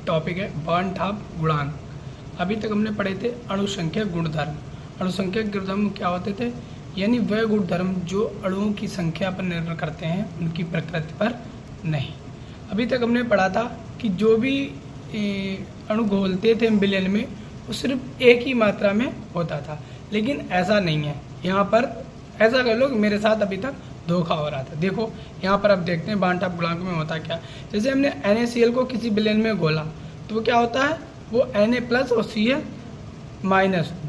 Topic है बर्नहाफ गुणांक। अभी तक हमने पढ़े थे अणुसंख्यक गुणधर्म। अणुसंख्यक गुणधर्म क्या होते थे, यानी वह गुणधर्म जो अणुओं की संख्या पर निर्भर करते हैं, उनकी प्रकृति पर नहीं। अभी तक हमने पढ़ा था कि जो भी अणु घोलते थे विलयन में, वो सिर्फ एक ही मात्रा में होता था, लेकिन ऐसा नहीं है। यहाँ पर ऐसा कर लो कि मेरे साथ अभी तक धोखा हो रहा था। देखो यहाँ पर अब देखते हैं बर्नहाफ गुणांक में होता क्या। जैसे हमने NaCl को किसी विलयन में घोला तो वो क्या होता है, वो Na+ और Cl-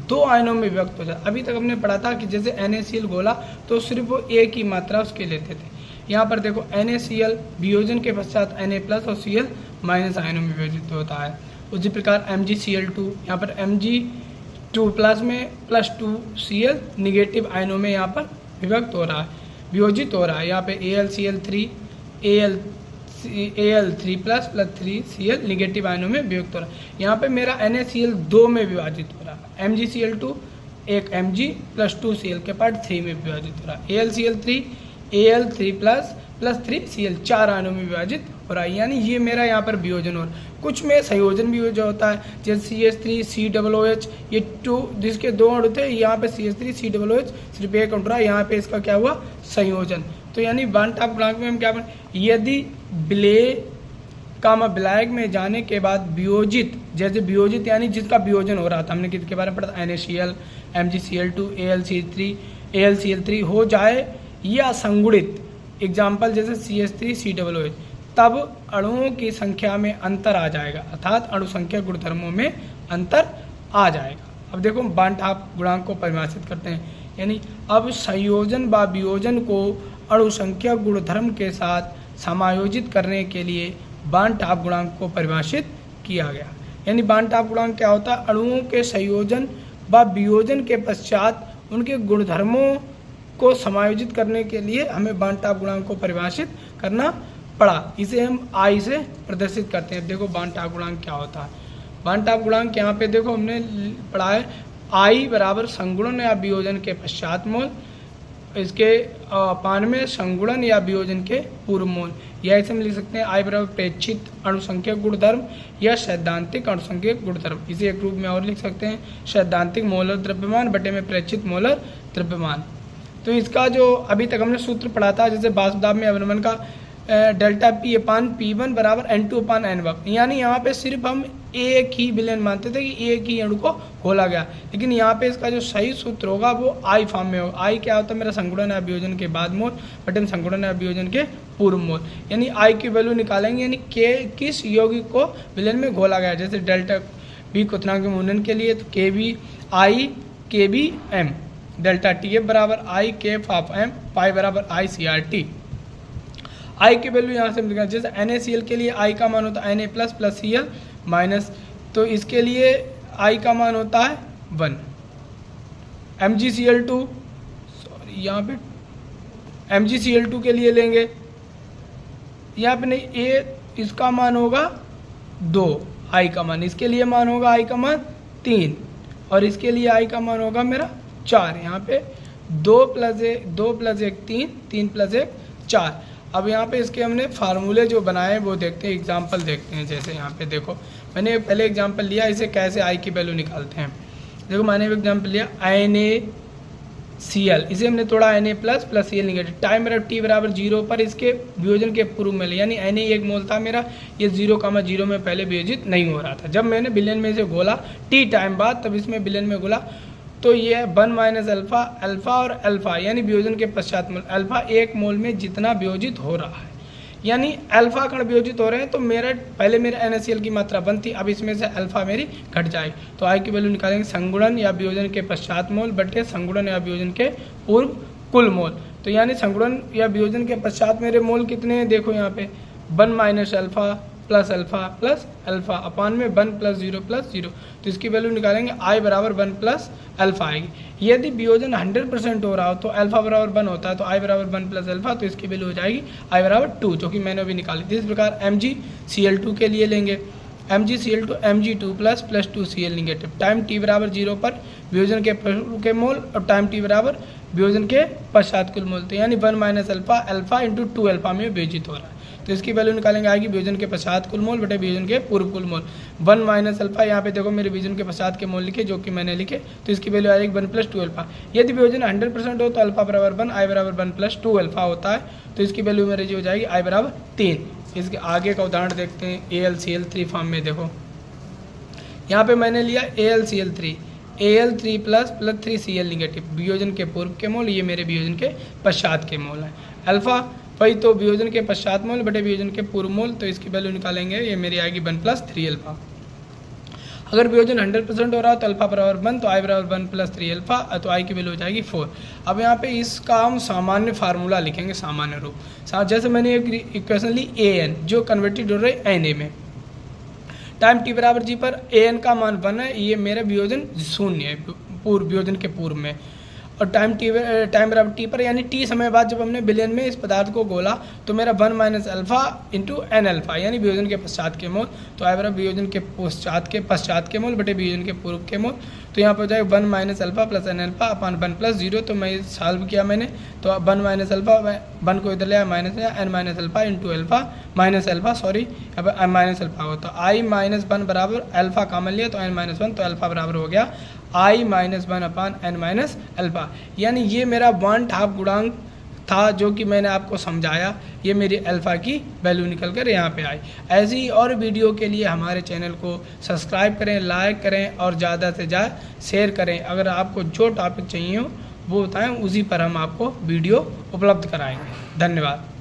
दो आयनों में विभक्त हो जाता है। अभी तक हमने पढ़ा था कि जैसे NaCl घोला तो सिर्फ वो एक ही मात्रा उसके लेते थे। यहाँ पर देखो NaCl वियोजन के पश्चात Na+ और Cl- आयनों में विभाजित होता है। उसी प्रकार MgCl2, यहाँ पर Mg2+ में +2Cl निगेटिव आयनों में यहाँ पर विभक्त हो रहा है, वियोजित हो रहा है। यहाँ पे AlCl3 Al3+ +3Cl निगेटिव आयनों में विभक्त हो रहा है। यहाँ पे मेरा NaCl 2 में विभाजित हो रहा है, MgCl2 एक Mg + 2Cl के पार्ट 3 में विभाजित हो रहा है, AlCl3 Al3+ +3Cl 4 आयनों में विभाजित हो रहा है। यानी ये मेरा यहाँ पर वियोजन हो रहा है। कुछ में संयोजन भी जो होता है, जैसे CH3 COOH, ये 2 जिसके 2 अणु थे, यहाँ पे CH3 COOH सिर्फ एक अणु रहा, यहाँ पे इसका क्या हुआ, संयोजन। तो यानी बर्नहाफ गुणांक में हम क्या बने, यदि विलायक में जाने के बाद वियोजित, जैसे वियोजित यानी जिसका वियोजन हो रहा था, हमने किसके बारे में पढ़ा था, NaCl MgCl2 AlCl3 हो जाए या संगुणित, एग्जाम्पल जैसे CH3 COOH, तब अणुओं की संख्या में अंतर आ जाएगा, अर्थात अणुसंख्यक गुणधर्मों में अंतर आ जाएगा। अब देखो बर्नहाफ गुणांक को परिभाषित करते हैं, यानी अब संयोजन व वियोजन को अणुसंख्यक गुणधर्म के साथ समायोजित करने के लिए बर्नहाफ गुणांक को परिभाषित किया गया। यानी बर्नहाफ गुणांक क्या होता है, अणुओं के संयोजन व वियोजन के पश्चात उनके गुणधर्मों को समायोजित करने के लिए हमें बर्नहाफ गुणांक को परिभाषित करना पड़ा। इसे हम I से प्रदर्शित करते हैं। देखो बर्नहाफ गुणांक क्या होता है। बर्नहाफ गुणांक यहाँ पे देखो हमने पढ़ा है, I बराबर संगुणन या वियोजन के पश्चात मोल, इसके अपान में संगुणन या वियोजन के पूर्व मोल, या इसे हम लिख सकते हैं I बराबर प्रेक्षित अणुसंख्यक गुणधर्म या सैद्धांतिक अणुसंख्यक गुणधर्म। इसे एक रूप में और लिख सकते हैं, सैद्धांतिक मोलर द्रव्यमान बटे में प्रेक्षित मोलर द्रव्यमान। तो इसका जो अभी तक हमने सूत्र पढ़ा था, जैसे वाष्पदाब में अवनमन का ΔP/P1 बराबर N2/N1, यानी यहाँ पे सिर्फ हम एक ही विलयन मानते थे कि एक ही अणु को घोला गया, लेकिन यहाँ पे इसका जो सही सूत्र होगा वो I फॉर्म में होगा। I क्या होता है, मेरा संगुणन या वियोजन के बाद मोल बटे में संगुणन या वियोजन के पूर्व मोल। यानी I की वैल्यू निकालेंगे, यानी किस यौगिक को विलयन में घोला गया। जैसे ΔP क्वथनांक मूलधन के लिए तो KBI KBM, ΔTF बराबर I KFM, पाई बराबर I CRT। I की वैल्यू यहाँ से मिल, जैसे NaCl के लिए I का मान होता है Na+ Cl-, तो इसके लिए I का मान होता है 1। MgCl2, सॉरी यहाँ पे MgCl2 के लिए लेंगे, यहाँ पे नहीं, इसका मान होगा 2, I का मान, इसके लिए मान होगा I का मान 3, और इसके लिए I का मान होगा मेरा 4। यहाँ पे 2 + 1 3, 3 + 1 4। अब यहाँ पे इसके हमने फार्मूले जो बनाए हैं वो देखते हैं, एग्जाम्पल देखते हैं। जैसे यहाँ पे देखो मैंने पहले एग्जाम्पल लिया, इसे कैसे I की वैल्यू निकालते हैं। देखो मैंने एग्जाम्पल लिया NaCl, इसे हमने तोड़ा Na+ Cl निगेटिव, टाइम मेरा T बराबर 0 पर इसके वियोजन के पूर्व में, यानी Na 1 मोल था मेरा, ये 0,0 में पहले वियोजित नहीं हो रहा था। जब मैंने विलयन में इसे घोला T टाइम बाद, तब इसमें विलयन में घोला तो ये 1 - अल्फा, अल्फा और अल्फा, यानी वियोजन के पश्चात मोल, अल्फा 1 मोल में जितना वियोजित हो रहा है, यानी अल्फा कण वियोजित हो रहे हैं। तो पहले मेरा NaCl की मात्रा 1 थी, अब इसमें से अल्फा मेरी घट जाएगी, तो I की वैल्यू निकालेंगे संगुणन या वियोजन के पश्चात मोल बटे संगुणन या वियोजन के पूर्व कुल मोल। तो यानी संगुणन या वियोजन के पश्चात मेरे मोल कितने हैं, देखो यहाँ पे 1 - अल्फा प्लस अल्फा अपान में 1 + 0 + 0, तो इसकी वैल्यू निकालेंगे I बराबर 1 + अल्फा आएगी। यदि वियोजन 100% हो रहा हो तो अल्फा बराबर 1 होता है, तो I बराबर 1 + अल्फा, तो इसकी वैल्यू हो जाएगी I बराबर 2, जो कि मैंने अभी निकाली थी। इस प्रकार MgCl2 के लिए लेंगे, MgCl2 Mg2+ + 2Cl negative, time T बराबर 0 पर वियोजन के पूर्व के मोल और टाइम T बराबर वियोजन के पश्चात कुल मोल, तो यानी 1 - अल्फा, अल्फा × 2 अल्फा में वियोजित हो रहा है। तो इसकी वैल्यू निकालेंगे आएगी वियोजन के पश्चात कुल मोल बटे वियोजन के पूर्व कुल मोल। 1 माइनस अल्फा, यहाँ पे देखो मेरे वियोजन के पश्चात के मोल लिखे जो कि मैंने लिखे, तो इसकी वैल्यू आएगी 1 + 2 अल्फा। यदि वियोजन 100% हो तो अल्फा बराबर 1, आई बराबर 1 + 2 अल्फा होता है, तो इसकी वैल्यू मेरी जो हो जाएगी आई बराबर 3। इसके आगे का उदाहरण देखते हैं AlCl3 फॉर्म में। देखो यहाँ पे मैंने लिया AlCl3 Al3+ + 3Cl नेगेटिव, वियोजन के पूर्व के मोल, ये मेरे वियोजन के पश्चात के मोल है। अल्फा वही तो वियोजन के पश्चात मोल बटे वियोजन के पूर्व मोल, तो इसकी वैल्यू निकालेंगे, ये मेरी आएगी 1 + 3 अल्फा। अगर वियोजन 100% हो रहा है तो अल्फा बराबर 1, तो आई बराबर 1 + 3 अल्फा, तो आई की वैल्यू हो जाएगी 4। अब यहाँ पे इसका हम सामान्य फार्मूला लिखेंगे, सामान्य रूप। जैसे मैंने एक इक्वेशन ली An जो कन्वर्टेड हो रही है Na में, टाइम t बराबर g पर An का मान 1 है, ये मेरा वियोजन 0 है पूर्व वियोजन के पूर्व में, और टाइम बराबर t पर यानी t समय बाद जब हमने विलयन में इस पदार्थ को घोला तो मेरा 1 - अल्फा × n अल्फा यानी वियोजन के पश्चात के मोल, तो आई बराबर वियोजन के पश्चात के मोल बटे वियोजन के पूर्व के मोल, तो यहाँ पर हो जाएगा 1 - अल्फा + n अल्फा अपान 1 + 0, तो मैं सॉल्व किया मैंने, तो 1 - अल्फा 1 को इधर ले आया माइनस में, n - alpha × alpha minus alpha, sorry अब माइनस अल्फा हो, तो i - 1 बराबर अल्फा कॉमन लिया तो n - 1, तो अल्फा बराबर हो गया i - 1 अपान n - अल्फा। यानी ये मेरा 1/2 गुणांक था जो कि मैंने आपको समझाया, ये मेरी अल्फ़ा की वैल्यू निकल कर यहाँ पे आई। ऐसी और वीडियो के लिए हमारे चैनल को सब्सक्राइब करें, लाइक करें और ज़्यादा से ज़्यादा शेयर करें। अगर आपको जो टॉपिक चाहिए हो वो बताएं, उसी पर हम आपको वीडियो उपलब्ध कराएंगे। धन्यवाद।